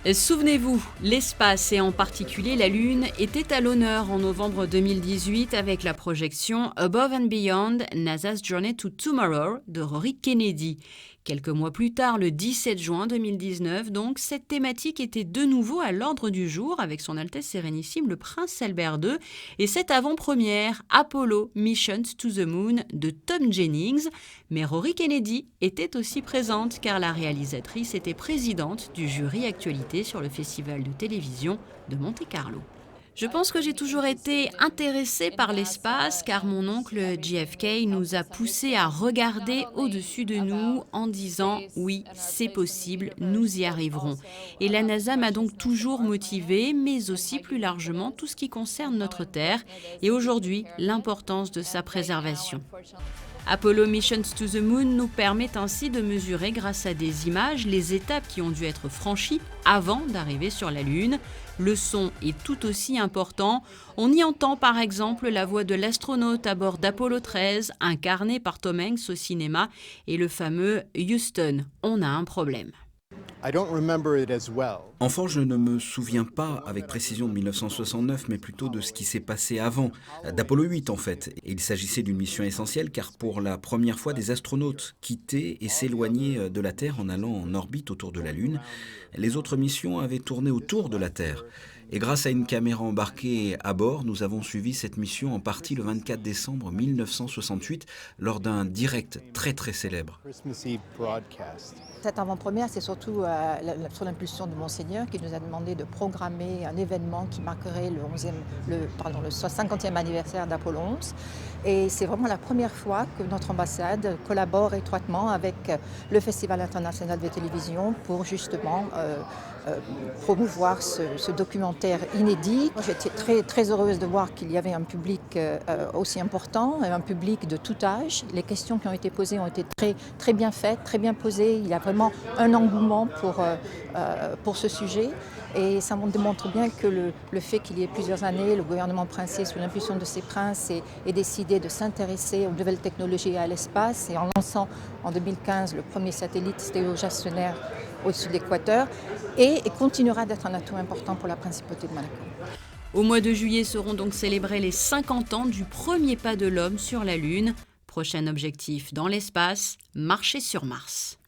Souvenez-vous, l'espace et en particulier la Lune étaient à l'honneur en novembre 2018 avec la projection Above and Beyond, NASA's Journey to Tomorrow de Rory Kennedy. Quelques mois plus tard, le 17 juin 2019, donc, cette thématique était de nouveau à l'ordre du jour avec son Altesse Sérénissime le Prince Albert II et cette avant-première Apollo Missions to the Moon de Tom Jennings. Mais Rory Kennedy était aussi présente car la réalisatrice était présidente du jury actualité sur le festival de télévision de Monte-Carlo. Je pense que j'ai toujours été intéressée par l'espace car mon oncle JFK nous a poussés à regarder au-dessus de nous en disant « oui, c'est possible, nous y arriverons ». Et la NASA m'a donc toujours motivée, mais aussi plus largement tout ce qui concerne notre Terre et aujourd'hui l'importance de sa préservation. Apollo Missions to the Moon nous permet ainsi de mesurer grâce à des images les étapes qui ont dû être franchies avant d'arriver sur la Lune. Le son est tout aussi important. On y entend par exemple la voix de l'astronaute à bord d'Apollo 13, incarné par Tom Hanks au cinéma, et le fameux « Houston, on a un problème ». Enfant, je ne me souviens pas avec précision de 1969, mais plutôt de ce qui s'est passé avant, d'Apollo 8 en fait. Et il s'agissait d'une mission essentielle car pour la première fois, des astronautes quittaient et s'éloignaient de la Terre en allant en orbite autour de la Lune. Les autres missions avaient tourné autour de la Terre. Et grâce à une caméra embarquée à bord, nous avons suivi cette mission en partie le 24 décembre 1968 lors d'un direct très célèbre. Cette avant-première, c'est surtout sur l'impulsion de Monseigneur qui nous a demandé de programmer un événement qui marquerait le 50e anniversaire d'Apollo 11. Et c'est vraiment la première fois que notre ambassade collabore étroitement avec le Festival international de télévision pour justement promouvoir ce documentaire inédit. J'étais très heureuse de voir qu'il y avait un public aussi important, un public de tout âge. Les questions qui ont été posées ont été très bien faites, très bien posées. Il y a vraiment un engouement pour ce sujet. Et ça démontre bien que le fait qu'il y ait plusieurs années, le gouvernement princier, sous l'impulsion de ses princes, ait décidé de s'intéresser aux nouvelles technologies et à l'espace, et en lançant en 2015 le premier satellite stéréostationnaire au-dessus de l'équateur, et continuera d'être un atout important pour la principauté de Monaco. Au mois de juillet seront donc célébrés les 50 ans du premier pas de l'homme sur la Lune. Prochain objectif dans l'espace, marcher sur Mars.